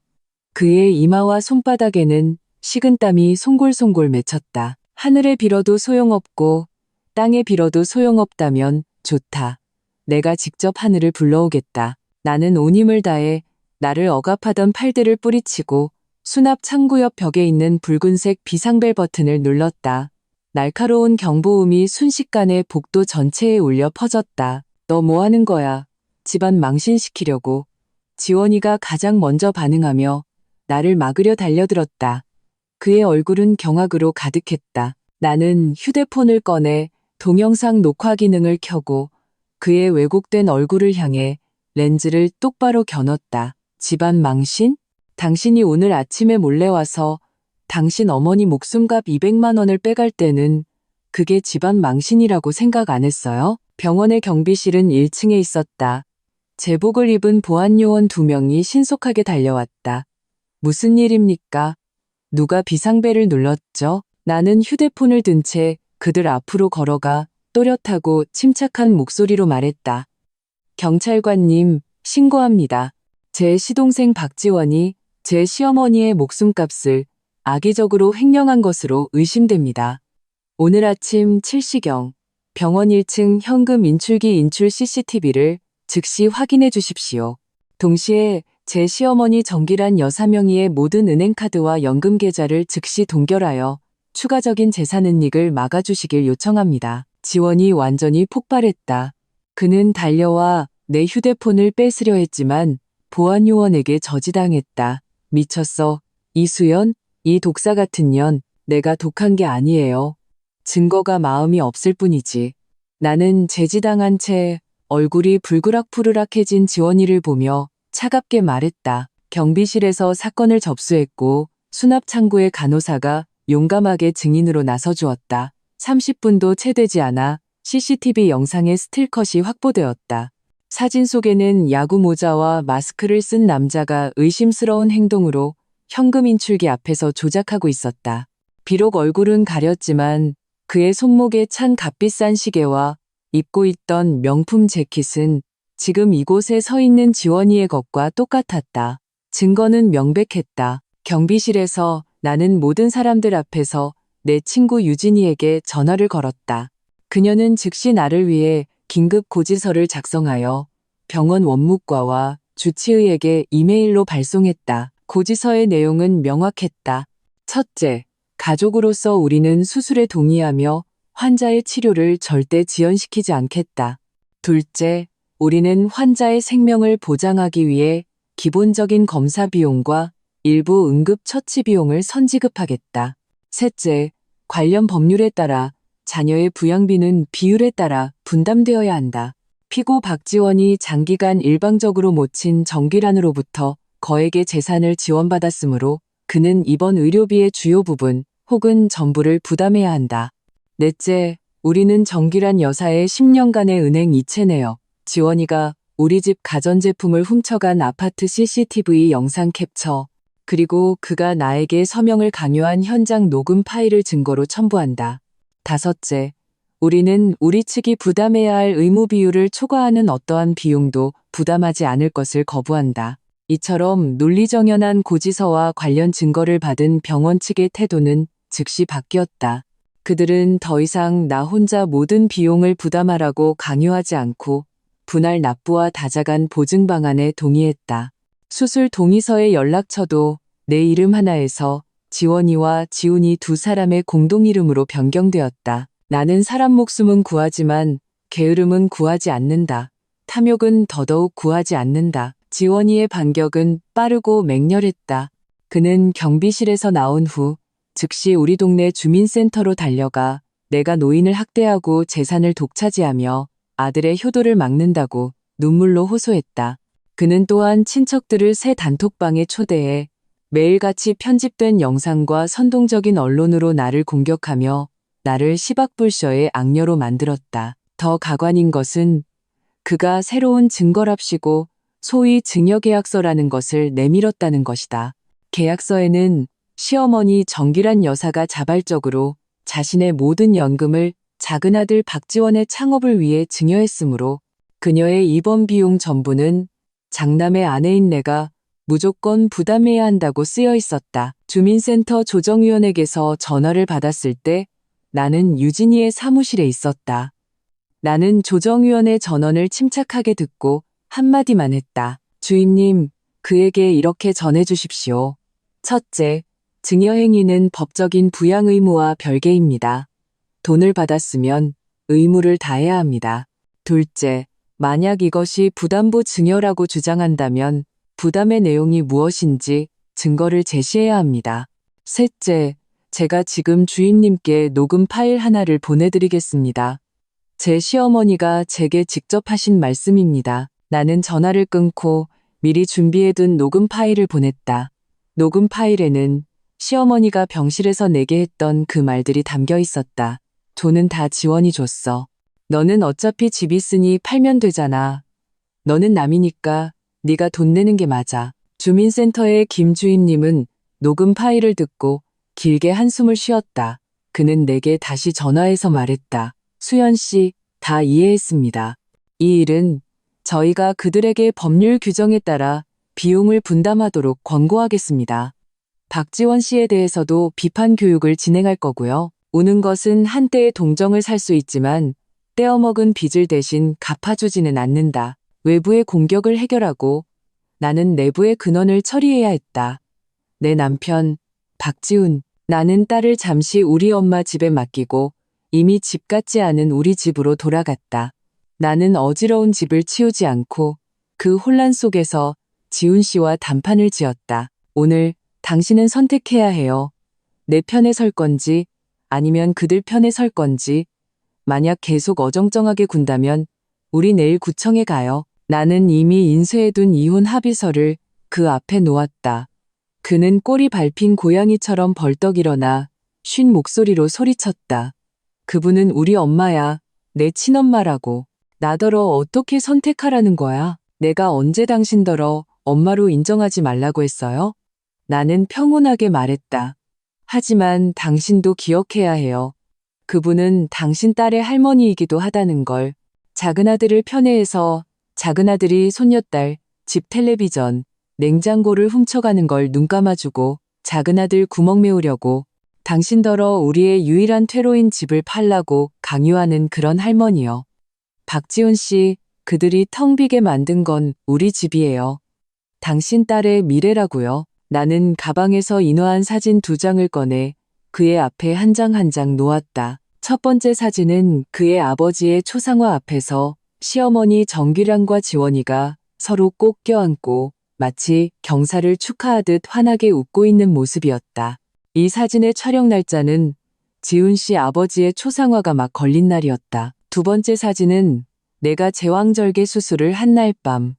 그의 이마와 손바닥에는 식은땀이 송골송골 맺혔다. 하늘에 빌어도 소용없고 땅에 빌어도 소용없다면 좋다. 내가 직접 하늘을 불러오겠다. 나는 온 힘을 다해 나를 억압하던 팔들을 뿌리치고 수납 창구 옆 벽에 있는 붉은색 비상벨 버튼을 눌렀다. 날카로운 경보음이 순식간에 복도 전체에 울려 퍼졌다. 너 뭐 하는 거야? 집안 망신시키려고. 지원이가 가장 먼저 반응하며 나를 막으려 달려들었다. 그의 얼굴은 경악으로 가득했다. 나는 휴대폰을 꺼내 동영상 녹화 기능을 켜고 그의 왜곡된 얼굴을 향해 렌즈를 똑바로 겨눴다. 집안 망신? 당신이 오늘 아침에 몰래 와서 당신 어머니 목숨값 200만 원을 빼갈 때는 그게 집안 망신이라고 생각 안 했어요? 병원의 경비실은 1층에 있었다. 제복을 입은 보안요원 2명이 신속하게 달려왔다. 무슨 일입니까? 누가 비상벨을 눌렀죠? 나는 휴대폰을 든 채 그들 앞으로 걸어가 또렷하고 침착한 목소리로 말했다. 경찰관님, 신고합니다. 제 시동생 박지원이 제 시어머니의 목숨값을 악의적으로 횡령한 것으로 의심됩니다. 오늘 아침 7시경 병원 1층 현금 인출기 인출 CCTV를 즉시 확인해 주십시오. 동시에 제 시어머니 정기란 여사 명의의 모든 은행카드와 연금 계좌를 즉시 동결하여 추가적인 재산 은닉을 막아주시길 요청합니다. 지원이 완전히 폭발했다. 그는 달려와 내 휴대폰을 뺏으려 했지만 보안요원에게 저지당했다. 미쳤어. 이수연, 이 독사 같은 년, 내가 독한 게 아니에요. 증거가 마음이 없을 뿐이지. 나는 제지당한 채 얼굴이 불그락푸르락해진 지원이를 보며 차갑게 말했다. 경비실에서 사건을 접수했고 수납창고의 간호사가 용감하게 증인으로 나서주었다. 30분도 채 되지 않아 CCTV 영상의 스틸컷이 확보되었다. 사진 속에는 야구 모자와 마스크를 쓴 남자가 의심스러운 행동으로 현금 인출기 앞에서 조작하고 있었다. 비록 얼굴은 가렸지만 그의 손목에 찬 값비싼 시계와 입고 있던 명품 재킷은 지금 이곳에 서 있는 지원이의 것과 똑같았다. 증거는 명백했다. 경비실에서 나는 모든 사람들 앞에서 내 친구 유진이에게 전화를 걸었다. 그녀는 즉시 나를 위해 긴급 고지서를 작성하여 병원 원무과와 주치의에게 이메일로 발송했다. 고지서의 내용은 명확했다. 첫째, 가족으로서 우리는 수술에 동의하며 환자의 치료를 절대 지연시키지 않겠다. 둘째, 우리는 환자의 생명을 보장하기 위해 기본적인 검사 비용과 일부 응급처치 비용을 선지급하겠다. 셋째, 관련 법률에 따라 자녀의 부양비는 비율에 따라 분담되어야 한다. 피고 박지원이 장기간 일방적으로 모친 정기란으로부터 거액의 재산을 지원받았으므로 그는 이번 의료비의 주요 부분 혹은 전부를 부담해야 한다. 넷째, 우리는 정기란 여사의 10년간의 은행 이체 내역, 지원이가 우리 집 가전제품을 훔쳐간 아파트 CCTV 영상 캡처, 그리고 그가 나에게 서명을 강요한 현장 녹음 파일을 증거로 첨부한다. 다섯째, 우리는 우리 측이 부담해야 할 의무 비율을 초과하는 어떠한 비용도 부담하지 않을 것을 거부한다. 이처럼 논리정연한 고지서와 관련 증거를 받은 병원 측의 태도는 즉시 바뀌었다. 그들은 더 이상 나 혼자 모든 비용을 부담하라고 강요하지 않고 분할 납부와 다자간 보증 방안에 동의했다. 수술 동의서의 연락처도 내 이름 하나에서 지원이와 지훈이 두 사람의 공동 이름으로 변경되었다. 나는 사람 목숨은 구하지만 게으름은 구하지 않는다. 탐욕은 더더욱 구하지 않는다. 지원이의 반격은 빠르고 맹렬했다. 그는 경비실에서 나온 후 즉시 우리 동네 주민센터로 달려가 내가 노인을 학대하고 재산을 독차지하며 아들의 효도를 막는다고 눈물로 호소했다. 그는 또한 친척들을 새 단톡방에 초대해 매일같이 편집된 영상과 선동적인 언론으로 나를 공격하며 나를 시박불셔의 악녀로 만들었다. 더 가관인 것은 그가 새로운 증거랍시고 소위 증여계약서라는 것을 내밀었다는 것이다. 계약서에는 시어머니 정기란 여사가 자발적으로 자신의 모든 연금을 작은아들 박지원의 창업을 위해 증여했으므로 그녀의 입원 비용 전부는 장남의 아내인 내가 무조건 부담해야 한다고 쓰여 있었다. 주민센터 조정위원에게서 전화를 받았을 때 나는 유진이의 사무실에 있었다. 나는 조정위원의 전원을 침착하게 듣고 한마디만 했다. 주임님, 그에게 이렇게 전해주십시오. 첫째, 증여행위는 법적인 부양 의무와 별개입니다. 돈을 받았으면 의무를 다해야 합니다. 둘째, 만약 이것이 부담부 증여라고 주장한다면 부담의 내용이 무엇인지 증거를 제시해야 합니다. 셋째, 제가 지금 주임님께 녹음 파일 하나를 보내드리겠습니다. 제 시어머니가 제게 직접 하신 말씀입니다. 나는 전화를 끊고 미리 준비해둔 녹음 파일을 보냈다. 녹음 파일에는 시어머니가 병실에서 내게 했던 그 말들이 담겨 있었다. 돈은 다 지원이 줬어. 너는 어차피 집 있으니 팔면 되잖아. 너는 남이니까 네가 돈 내는 게 맞아. 주민센터의 김 주임님은 녹음 파일을 듣고 길게 한숨을 쉬었다. 그는 내게 다시 전화해서 말했다. 수연 씨, 다 이해했습니다. 이 일은 저희가 그들에게 법률 규정에 따라 비용을 분담하도록 권고하겠습니다. 박지원 씨에 대해서도 비판 교육을 진행할 거고요. 우는 것은 한때의 동정을 살 수 있지만 떼어먹은 빚을 대신 갚아주지는 않는다. 외부의 공격을 해결하고 나는 내부의 근원을 처리해야 했다. 내 남편, 박지훈, 나는 딸을 잠시 우리 엄마 집에 맡기고 이미 집 같지 않은 우리 집으로 돌아갔다. 나는 어지러운 집을 치우지 않고 그 혼란 속에서 지훈 씨와 단판을 지었다. 오늘 당신은 선택해야 해요. 내 편에 설 건지 아니면 그들 편에 설 건지. 만약 계속 어정쩡하게 군다면 우리 내일 구청에 가요. 나는 이미 인쇄해둔 이혼 합의서를 그 앞에 놓았다. 그는 꼬리 밟힌 고양이처럼 벌떡 일어나 쉰 목소리로 소리쳤다. 그분은 우리 엄마야. 내 친엄마라고. 나더러 어떻게 선택하라는 거야? 내가 언제 당신더러 엄마로 인정하지 말라고 했어요? 나는 평온하게 말했다. 하지만 당신도 기억해야 해요. 그분은 당신 딸의 할머니이기도 하다는 걸. 작은 아들을 편애해서 작은 아들이 손녀딸, 집 텔레비전, 냉장고를 훔쳐가는 걸 눈 감아주고 작은 아들 구멍 메우려고 당신더러 우리의 유일한 퇴로인 집을 팔라고 강요하는 그런 할머니요. 박지훈 씨, 그들이 텅 비게 만든 건 우리 집이에요. 당신 딸의 미래라고요. 나는 가방에서 인화한 사진 2장을 꺼내 그의 앞에 한 장 한 장 놓았다. 첫 번째 사진은 그의 아버지의 초상화 앞에서 시어머니 정기란과 지원이가 서로 꼭 껴안고 마치 경사를 축하하듯 환하게 웃고 있는 모습이었다. 이 사진의 촬영 날짜는 지훈 씨 아버지의 초상화가 막 걸린 날이었다. 두 번째 사진은 내가 제왕절개 수술을 한 날 밤,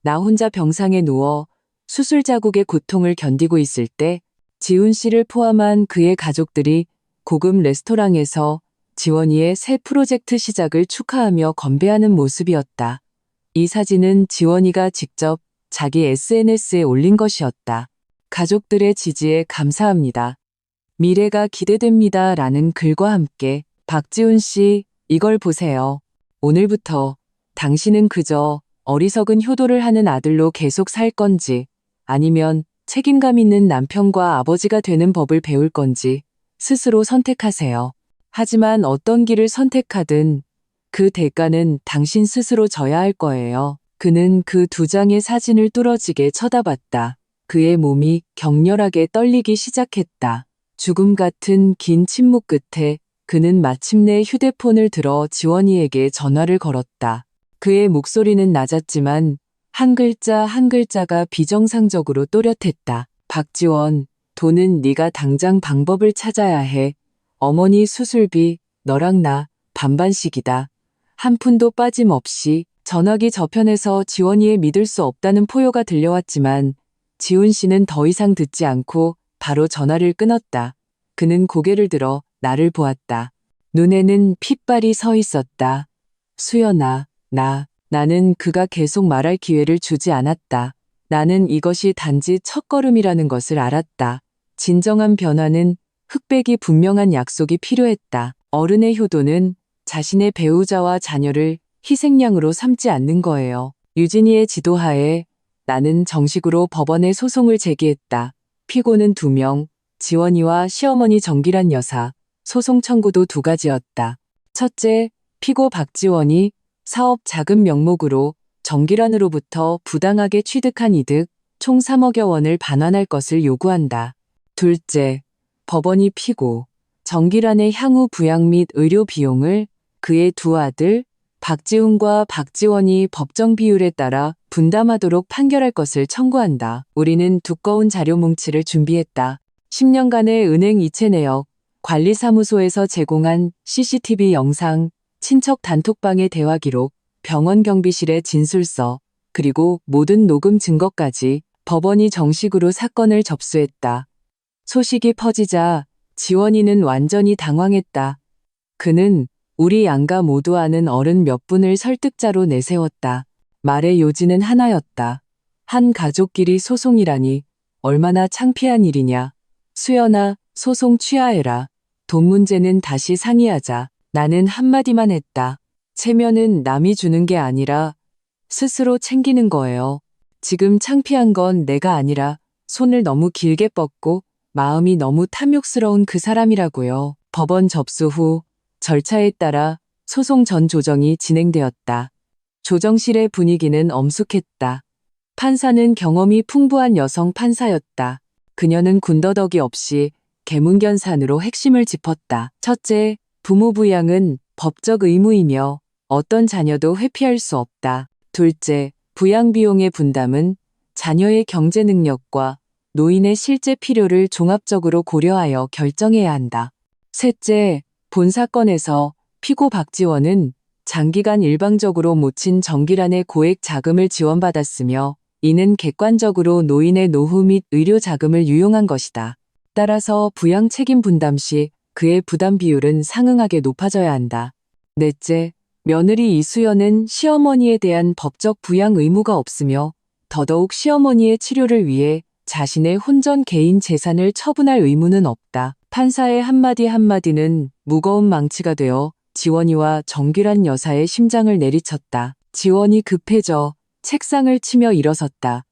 나 혼자 병상에 누워 수술 자국의 고통을 견디고 있을 때 지훈 씨를 포함한 그의 가족들이 고급 레스토랑에서 지원이의 새 프로젝트 시작을 축하하며 건배하는 모습이었다. 이 사진은 지원이가 직접 자기 SNS에 올린 것이었다. 가족들의 지지에 감사합니다. 미래가 기대됩니다. 라는 글과 함께 박지훈 씨, 이걸 보세요. 오늘부터 당신은 그저 어리석은 효도를 하는 아들로 계속 살 건지 아니면 책임감 있는 남편과 아버지가 되는 법을 배울 건지 스스로 선택하세요. 하지만 어떤 길을 선택하든 그 대가는 당신 스스로 져야 할 거예요. 그는 그 2장의 사진을 뚫어지게 쳐다봤다. 그의 몸이 격렬하게 떨리기 시작했다. 죽음 같은 긴 침묵 끝에 그는 마침내 휴대폰을 들어 지원이에게 전화를 걸었다. 그의 목소리는 낮았지만 한 글자 한 글자가 비정상적으로 또렷했다. 박지원, 돈은 네가 당장 방법을 찾아야 해. 어머니 수술비, 너랑 나 반반씩이다. 한 푼도 빠짐없이. 전화기 저편에서 지원이의 믿을 수 없다는 포효가 들려왔지만 지훈 씨는 더 이상 듣지 않고 바로 전화를 끊었다. 그는 고개를 들어 나를 보았다. 눈에는 핏발이 서 있었다. 수연아, 나는 그가 계속 말할 기회를 주지 않았다. 나는 이것이 단지 첫걸음이라는 것을 알았다. 진정한 변화는 흑백이 분명한 약속이 필요했다. 어른의 효도는 자신의 배우자와 자녀를 희생양으로 삼지 않는 거예요. 유진이의 지도하에 나는 정식으로 법원에 소송을 제기했다. 피고는 2명, 지원이와 시어머니 정기란 여사. 소송 청구도 2가지였다. 첫째, 피고 박지원이 사업 자금 명목으로 정기란으로부터 부당하게 취득한 이득 총 3억여 원을 반환할 것을 요구한다. 둘째, 법원이 피고 정기란의 향후 부양 및 의료 비용을 그의 2 아들 박지훈과 박지원이 법정 비율에 따라 분담하도록 판결할 것을 청구한다. 우리는 두꺼운 자료 뭉치를 준비했다. 10년간의 은행 이체 내역, 관리사무소에서 제공한 CCTV 영상, 친척 단톡방의 대화 기록, 병원 경비실의 진술서, 그리고 모든 녹음 증거까지. 법원이 정식으로 사건을 접수했다. 소식이 퍼지자 지원이는 완전히 당황했다. 그는 우리 양가 모두 아는 어른 몇 분을 설득자로 내세웠다. 말의 요지는 하나였다. 한 가족끼리 소송이라니 얼마나 창피한 일이냐. 수연아, 소송 취하해라. 돈 문제는 다시 상의하자. 나는 한마디만 했다. 체면은 남이 주는 게 아니라 스스로 챙기는 거예요. 지금 창피한 건 내가 아니라 손을 너무 길게 뻗고 마음이 너무 탐욕스러운 그 사람이라고요. 법원 접수 후 절차에 따라 소송 전 조정이 진행되었다. 조정실의 분위기는 엄숙했다. 판사는 경험이 풍부한 여성 판사였다. 그녀는 군더더기 없이 개문견산으로 핵심을 짚었다. 첫째, 부모 부양은 법적 의무이며 어떤 자녀도 회피할 수 없다. 둘째, 부양 비용의 분담은 자녀의 경제 능력과 노인의 실제 필요를 종합적으로 고려하여 결정해야 한다. 셋째, 본 사건에서 피고 박지원은 장기간 일방적으로 모친 정기란의 고액 자금을 지원받았으며 이는 객관적으로 노인의 노후 및 의료 자금을 유용한 것이다. 따라서 부양 책임 분담 시 그의 부담 비율은 상응하게 높아져야 한다. 넷째, 며느리 이수연은 시어머니에 대한 법적 부양 의무가 없으며 더더욱 시어머니의 치료를 위해 자신의 혼전 개인 재산을 처분할 의무는 없다. 판사의 한마디 한마디는 무거운 망치가 되어 지원이와 정규란 여사의 심장을 내리쳤다. 지원이 급해져 책상을 치며 일어섰다.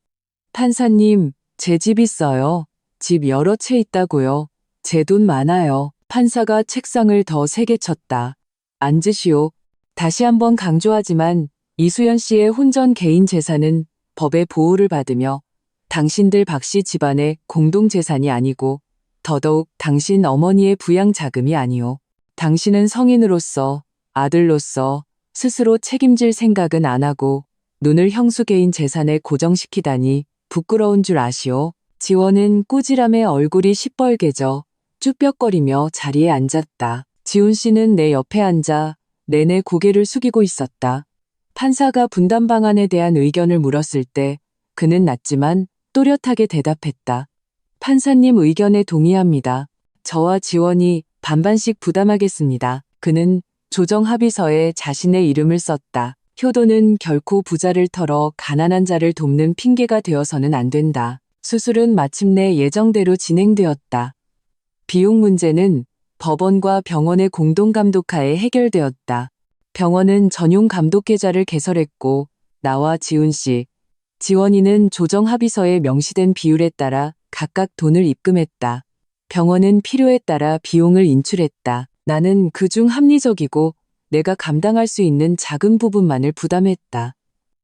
판사님, 제 집 있어요. 집 여러 채 있다고요. 제 돈 많아요. 판사가 책상을 더 세게 쳤다. 앉으시오. 다시 한번 강조하지만 이수연 씨의 혼전 개인 재산은 법의 보호를 받으며 당신들 박씨 집안의 공동재산이 아니고 더더욱 당신 어머니의 부양 자금이 아니오. 당신은 성인으로서 아들로서 스스로 책임질 생각은 안 하고 눈을 형수 개인 재산에 고정시키다니 부끄러운 줄 아시오. 지원은 꾸지람에 얼굴이 시뻘개져 쭈뼛거리며 자리에 앉았다. 지훈 씨는 내 옆에 앉아 내내 고개를 숙이고 있었다. 판사가 분담 방안에 대한 의견을 물었을 때 그는 낮지만 또렷하게 대답했다. 판사님 의견에 동의합니다. 저와 지원이 반반씩 부담하겠습니다. 그는 조정 합의서에 자신의 이름을 썼다. 효도는 결코 부자를 털어 가난한 자를 돕는 핑계가 되어서는 안 된다. 수술은 마침내 예정대로 진행되었다. 비용 문제는 법원과 병원의 공동감독하에 해결되었다. 병원은 전용 감독 계좌를 개설했고 나와 지훈 씨, 지원이는 조정 합의서에 명시된 비율에 따라 각각 돈을 입금했다. 병원은 필요에 따라 비용을 인출했다. 나는 그중 합리적이고 내가 감당할 수 있는 작은 부분만을 부담했다.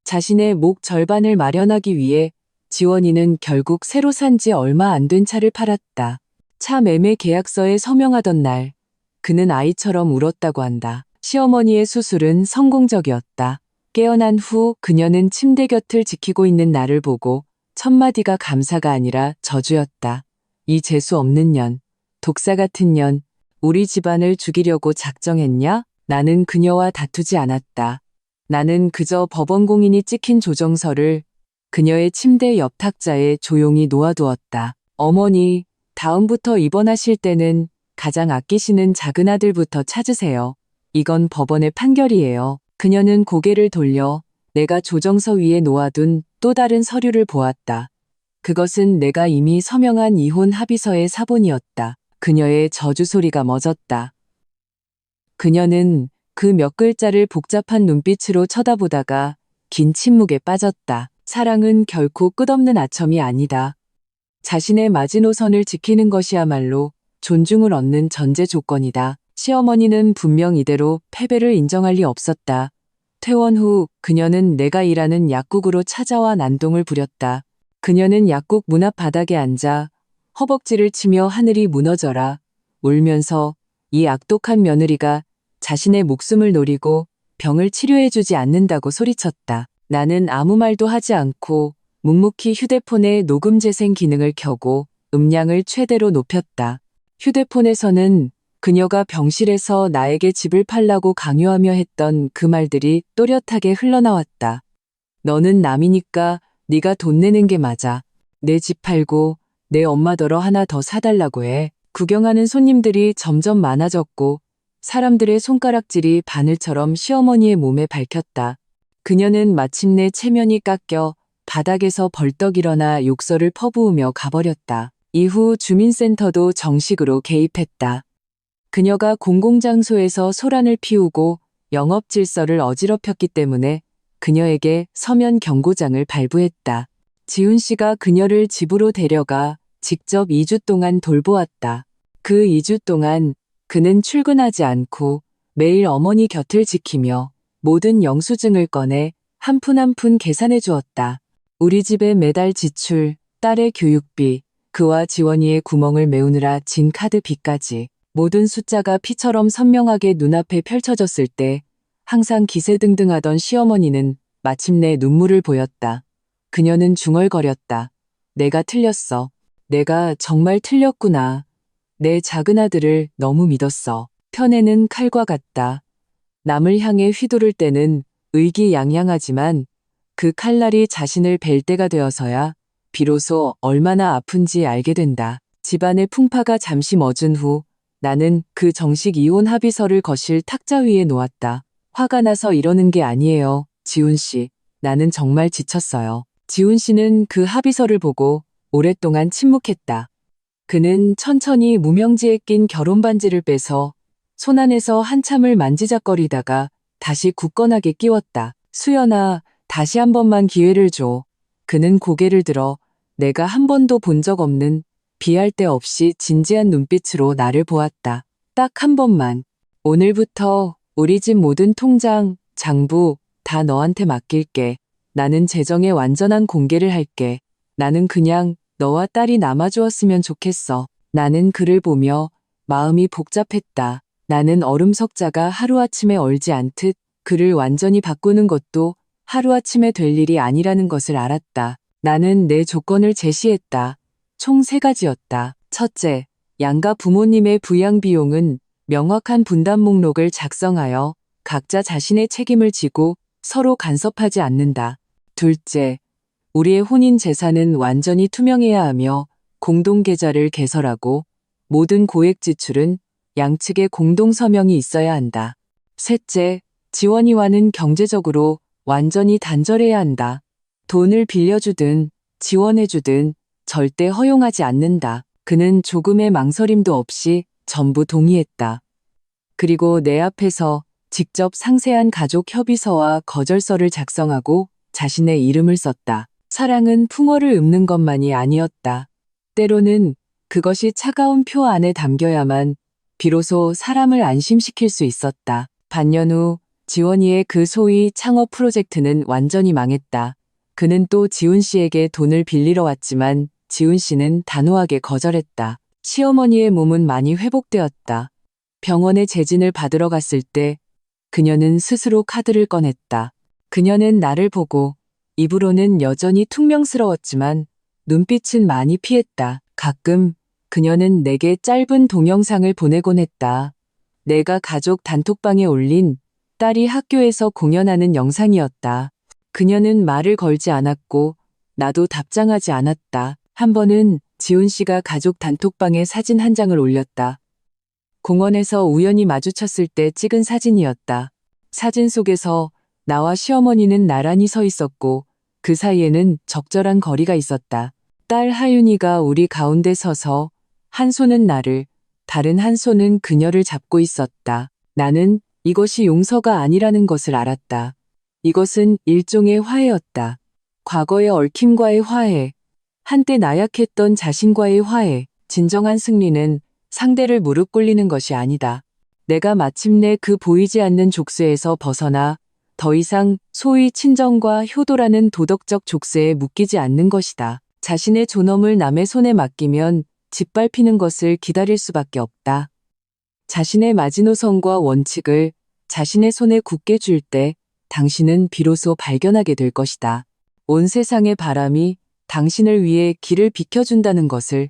자신의 목 절반을 마련하기 위해 지원이는 결국 새로 산 지 얼마 안 된 차를 팔았다. 차 매매 계약서에 서명하던 날, 그는 아이처럼 울었다고 한다. 시어머니의 수술은 성공적이었다. 깨어난 후 그녀는 침대 곁을 지키고 있는 나를 보고 첫마디가 감사가 아니라 저주였다. 이 재수 없는 년, 독사 같은 년, 우리 집안을 죽이려고 작정했냐? 나는 그녀와 다투지 않았다. 나는 그저 법원 공인이 찍힌 조정서를 그녀의 침대 옆 탁자에 조용히 놓아두었다. 어머니, 다음부터 입원하실 때는 가장 아끼시는 작은 아들부터 찾으세요. 이건 법원의 판결이에요. 그녀는 고개를 돌려 내가 조정서 위에 놓아둔 또 다른 서류를 보았다. 그것은 내가 이미 서명한 이혼 합의서의 사본이었다. 그녀의 저주 소리가 멎었다. 그녀는 그 몇 글자를 복잡한 눈빛으로 쳐다보다가 긴 침묵에 빠졌다. 사랑은 결코 끝없는 아첨이 아니다. 자신의 마지노선을 지키는 것이야말로 존중을 얻는 전제 조건이다. 시어머니는 분명 이대로 패배를 인정할 리 없었다. 퇴원 후 그녀는 내가 일하는 약국으로 찾아와 난동을 부렸다. 그녀는 약국 문 앞 바닥에 앉아 허벅지를 치며 하늘이 무너져라 울면서 이 악독한 며느리가 자신의 목숨을 노리고 병을 치료해주지 않는다고 소리쳤다. 나는 아무 말도 하지 않고 묵묵히 휴대폰의 녹음 재생 기능을 켜고 음량을 최대로 높였다. 휴대폰에서는 그녀가 병실에서 나에게 집을 팔라고 강요하며 했던 그 말들이 또렷하게 흘러나왔다. 너는 남이니까 네가 돈 내는 게 맞아. 내 집 팔고 내 엄마더러 하나 더 사달라고 해. 구경하는 손님들이 점점 많아졌고 사람들의 손가락질이 바늘처럼 시어머니의 몸에 밝혔다. 그녀는 마침내 체면이 깎여 바닥에서 벌떡 일어나 욕설을 퍼부으며 가버렸다. 이후 주민센터도 정식으로 개입했다. 그녀가 공공장소에서 소란을 피우고 영업 질서를 어지럽혔기 때문에 그녀에게 서면 경고장을 발부했다. 지훈 씨가 그녀를 집으로 데려가 직접 2주 동안 돌보았다. 그 2주 동안 그는 출근하지 않고 매일 어머니 곁을 지키며 모든 영수증을 꺼내 한 푼 한 푼 계산해 주었다. 우리 집의 매달 지출, 딸의 교육비, 그와 지원이의 구멍을 메우느라 진 카드비까지 모든 숫자가 피처럼 선명하게 눈앞에 펼쳐졌을 때 항상 기세등등하던 시어머니는 마침내 눈물을 보였다. 그녀는 중얼거렸다. 내가 틀렸어. 내가 정말 틀렸구나. 내 작은 아들을 너무 믿었어. 편에는 칼과 같다. 남을 향해 휘두를 때는 의기양양하지만 그 칼날이 자신을 벨 때가 되어서야 비로소 얼마나 아픈지 알게 된다. 집안의 풍파가 잠시 멎은 후 나는 그 정식 이혼 합의서를 거실 탁자 위에 놓았다. 화가 나서 이러는 게 아니에요, 지훈 씨. 나는 정말 지쳤어요. 지훈 씨는 그 합의서를 보고 오랫동안 침묵했다. 그는 천천히 무명지에 낀 결혼 반지를 빼서 손안에서 한참을 만지작거리다가 다시 굳건하게 끼웠다. 수연아, 다시 한 번만 기회를 줘. 그는 고개를 들어 내가 한 번도 본 적 없는 비할 데 없이 진지한 눈빛으로 나를 보았다. 딱 한 번만. 오늘부터 우리 집 모든 통장, 장부 다 너한테 맡길게. 나는 재정의 완전한 공개를 할게. 나는 그냥 너와 딸이 남아주었으면 좋겠어. 나는 그를 보며 마음이 복잡했다. 나는 얼음 석자가 하루아침에 얼지 않듯 그를 완전히 바꾸는 것도 하루아침에 될 일이 아니라는 것을 알았다. 나는 내 조건을 제시했다. 총 3가지였다. 첫째, 양가 부모님의 부양 비용은 명확한 분담 목록을 작성하여 각자 자신의 책임을 지고 서로 간섭하지 않는다. 둘째, 우리의 혼인 재산은 완전히 투명해야 하며 공동계좌를 개설하고 모든 고액 지출은 양측의 공동 서명이 있어야 한다. 셋째, 지원이와는 경제적으로 완전히 단절해야 한다. 돈을 빌려주든 지원해주든 절대 허용하지 않는다. 그는 조금의 망설임도 없이 전부 동의했다. 그리고 내 앞에서 직접 상세한 가족 협의서와 거절서를 작성하고 자신의 이름을 썼다. 사랑은 풍어를 읊는 것만이 아니었다. 때로는 그것이 차가운 표 안에 담겨야만 비로소 사람을 안심시킬 수 있었다. 반년 후 지원이의 그 소위 창업 프로젝트는 완전히 망했다. 그는 또 지훈 씨에게 돈을 빌리러 왔지만 지훈 씨는 단호하게 거절했다. 시어머니의 몸은 많이 회복되었다. 병원에 재진을 받으러 갔을 때 그녀는 스스로 카드를 꺼냈다. 그녀는 나를 보고 입으로는 여전히 퉁명스러웠지만 눈빛은 많이 피했다. 가끔 그녀는 내게 짧은 동영상을 보내곤 했다. 내가 가족 단톡방에 올린 딸이 학교에서 공연하는 영상이었다. 그녀는 말을 걸지 않았고 나도 답장하지 않았다. 한 번은 지훈 씨가 가족 단톡방에 사진 한 장을 올렸다. 공원에서 우연히 마주쳤을 때 찍은 사진이었다. 사진 속에서 나와 시어머니는 나란히 서 있었고 그 사이에는 적절한 거리가 있었다. 딸 하윤이가 우리 가운데 서서 한 손은 나를, 다른 한 손은 그녀를 잡고 있었다. 나는 이것이 용서가 아니라는 것을 알았다. 이것은 일종의 화해였다. 과거의 얽힘과의 화해, 한때 나약했던 자신과의 화해. 진정한 승리는 상대를 무릎 꿇리는 것이 아니다. 내가 마침내 그 보이지 않는 족쇄에서 벗어나 더 이상 소위 친정과 효도라는 도덕적 족쇄에 묶이지 않는 것이다. 자신의 존엄을 남의 손에 맡기면 짓밟히는 것을 기다릴 수밖에 없다. 자신의 마지노선과 원칙을 자신의 손에 굳게 줄 때 당신은 비로소 발견하게 될 것이다. 온 세상의 바람이 당신을 위해 길을 비켜준다는 것을